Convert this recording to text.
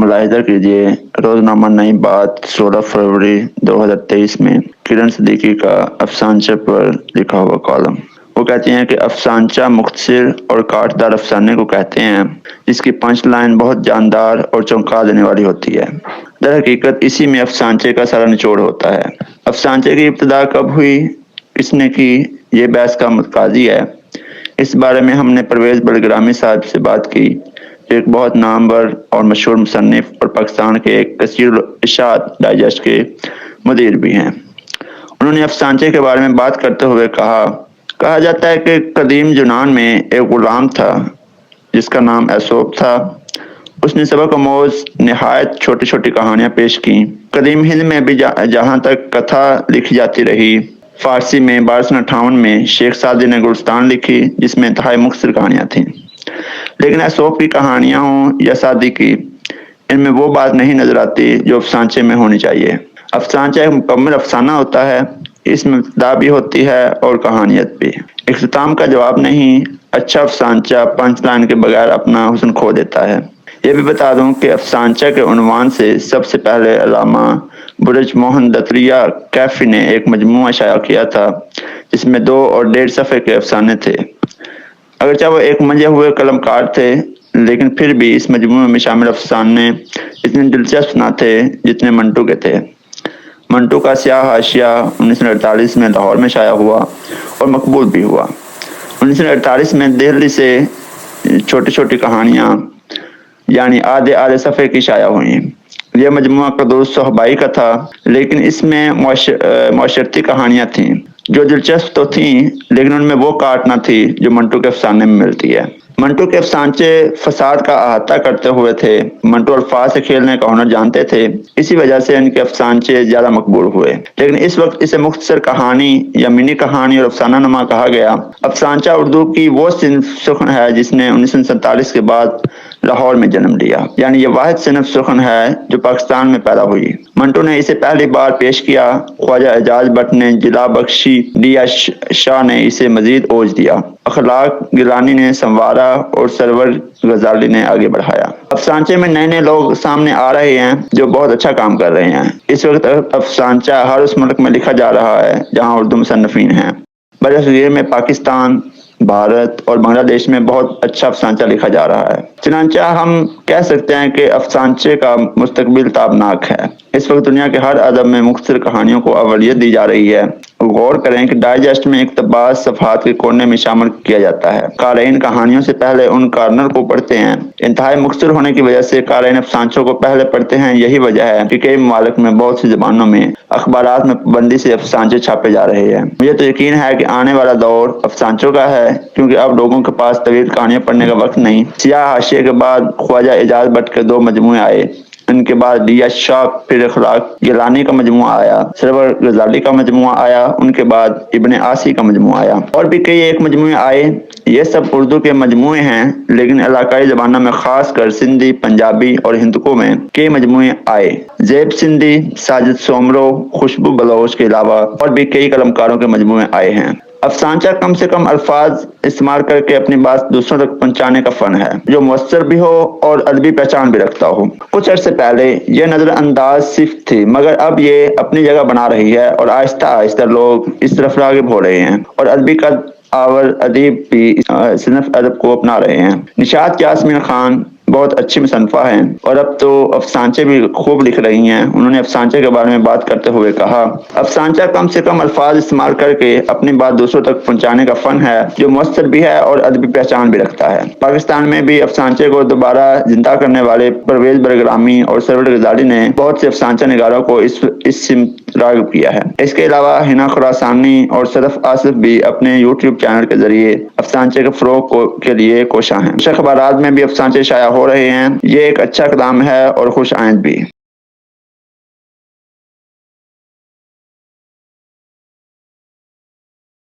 ملاحظہ کیجیے روزنامہ نئی بات 16 فروری 2023 میں کرن صدیقی کا افسانچہ پر لکھا ہوا کالم۔ وہ کہتے ہیں کہ افسانچہ مختصر اور کاٹدار افسانے کو کہتے ہیں جس کی پنچ لائن بہت جاندار اور چونکا دینے والی ہوتی ہے۔ در حقیقت اسی میں افسانچے کا سارا نچوڑ ہوتا ہے۔ افسانچے کی ابتدا کب ہوئی، کس نے کی، یہ بحث کا متقاضی ہے۔ اس بارے میں ہم نے پرویز بڑگرامی صاحب سے بات کی جو ایک بہت نامور اور مشہور مصنف اور پاکستان کے ایک کثیر الاشاعت ڈائجسٹ کے مدیر بھی ہیں۔ انہوں نے افسانچے کے بارے میں بات کرتے ہوئے کہا جاتا ہے کہ قدیم یونان میں ایک غلام تھا جس کا نام ایسوپ تھا۔ اس نے سبق آموز نہایت چھوٹی چھوٹی کہانیاں پیش کیں۔ قدیم ہند میں بھی جہاں تک کتھا لکھی جاتی رہی، فارسی میں 1258 میں شیخ سعدی نے گلستان لکھی جس میں انتہائی مختصر کہانیاں تھیں۔ لیکن ایسوپ کی کہانیاں ہوں یا سعدی کی، ان میں وہ بات نہیں نظر آتی جو افسانچے میں ہونی چاہیے۔ افسانچہ ایک مکمل افسانہ ہوتا ہے، اس میں ابتدا بھی ہوتی ہے اور کہانیت بھی۔ اختتام کا جواب نہیں، اچھا افسانچہ پنچ لائن کے بغیر اپنا حسن کھو دیتا ہے۔ یہ بھی بتا دوں کہ افسانچہ کے عنوان سے سب سے پہلے علامہ برج موہن دتریہ کیفی نے ایک مجموعہ شائع کیا تھا جس میں 2 اور 1.5 صفحے کے افسانے تھے۔ اگرچہ وہ ایک منجھے ہوئے قلم کار تھے لیکن پھر بھی اس مجموعے میں شامل افسانے اتنے دلچسپ نہ تھے جتنے منٹو کے تھے۔ منٹو کا سیاہ حاشیہ 1948 میں لاہور میں شائع ہوا اور مقبول بھی ہوا۔ 1948 میں دہلی سے چھوٹی چھوٹی کہانیاں یعنی آدھے صفحے کی شائع ہوئیں۔ یہ مجموعہ قدوس صحبائی کا تھا لیکن اس میں معاشرتی کہانیاں تھیں جو دلچسپ تو تھیں لیکن ان میں وہ کاٹ نہ تھی جو منٹو کے افسانے میں ملتی ہے۔ منٹو کے افسانچے فساد کا احاطہ کرتے ہوئے تھے۔ منٹو الفاظ سے کھیلنے کا ہنر جانتے تھے، اسی وجہ سے ان کے افسانچے زیادہ مقبول ہوئے۔ لیکن اس وقت اسے مختصر کہانی یا منی کہانی اور افسانہ نما کہا گیا۔ افسانچہ اردو کی وہ صنف سخن ہے جس نے 1947 کے بعد لاہور میں جنم لیا، یعنی یہ واحد صنف سخن ہے جو پاکستان میں پیدا ہوئی۔ منٹو نے اسے پہلی بار پیش کیا، خواجہ اعجاز بٹ نے جلا بخشی دیا، شاہ نے اسے مزید اوج دیا، اخلاق گیلانی نے سنوارا اور سرور غزالی نے آگے بڑھایا۔ افسانچے میں نئے لوگ سامنے آ رہے ہیں جو بہت اچھا کام کر رہے ہیں۔ اس وقت افسانچہ ہر اس ملک میں لکھا جا رہا ہے جہاں اردو مصنفین ہیں۔ برصغیر میں پاکستان، بھارت اور بنگلہ دیش میں بہت اچھا افسانچہ لکھا جا رہا ہے۔ چنانچہ ہم کہہ سکتے ہیں کہ افسانچے کا مستقبل تابناک ہے۔ اس وقت دنیا کے ہر ادب میں مختصر کہانیوں کو اولویت دی جا رہی ہے۔ غور کریں کہ ڈائجسٹ میں اقتباس صفحات کے کونے میں شامل کیا جاتا ہے۔ قارئین کہانیوں سے پہلے ان کارنر کو پڑھتے ہیں۔ انتہائی مختصر ہونے کی وجہ سے قارئین افسانچوں کو پہلے پڑھتے ہیں۔ یہی وجہ ہے کہ کئی ممالک میں بہت سی زبانوں میں اخبارات میں پابندی سے افسانچے چھاپے جا رہے ہیں۔ مجھے تو یقین ہے کہ آنے والا دور افسانچوں کا ہے کیونکہ اب لوگوں کے پاس طویل کہانیاں پڑھنے کا وقت نہیں۔ سیاہ حاشیے کے بعد خواجہ اعجاز بٹ کے 2 مجموعے آئے، ان کے بعد دیا شاہ، پھر اخلاق گیلانی کا مجموعہ آیا، سرور غزالی کا مجموعہ آیا، ان کے بعد ابن آسی کا مجموعہ آیا، اور بھی کئی ایک مجموعے آئے۔ یہ سب اردو کے مجموعے ہیں لیکن علاقائی زبانوں میں خاص کر سندھی، پنجابی اور ہندکو میں کئی مجموعے آئے۔ زیب سندھی، ساجد سومرو، خوشبو بلوچ کے علاوہ اور بھی کئی قلمکاروں کے مجموعے آئے ہیں۔ افسانچہ کم سے کم الفاظ استعمال کر کے اپنی بات دوسروں تک پہنچانے کا فن ہے جو مؤثر بھی ہو اور ادبی پہچان بھی رکھتا ہو۔ کچھ عرصے پہلے یہ نظر انداز صرف تھی مگر اب یہ اپنی جگہ بنا رہی ہے اور آہستہ آہستہ لوگ اس طرف راغب ہو رہے ہیں اور ادبی قد آور ادیب بھی صنف ادب کو اپنا رہے ہیں۔ نشاط یاسمین خان بہت اچھی مصنفہ ہیں اور اب تو افسانچے بھی خوب لکھ رہی ہیں۔ انہوں نے افسانچے کے بارے میں بات کرتے ہوئے کہا، افسانچہ کم سے کم الفاظ استعمال کر کے اپنی بات دوسروں تک پہنچانے کا فن ہے جو مؤثر بھی ہے اور ادبی پہچان بھی رکھتا ہے۔ پاکستان میں بھی افسانچے کو دوبارہ زندہ کرنے والے پرویز بڑگرامی اور سرور غزالی نے بہت سے افسانچہ نگاروں کو اس سمت راغب کیا ہے۔ اس کے علاوہ ہنا خراسانی اور صدف آصف بھی اپنے یوٹیوب چینل کے ذریعے افسانچے کے فروغ کے لیے کوشاں ہیں۔ کچھ اخبارات میں بھی افسانچے شائع ہو رہے ہیں۔ یہ ایک اچھا اقدام ہے اور خوش آئند بھی۔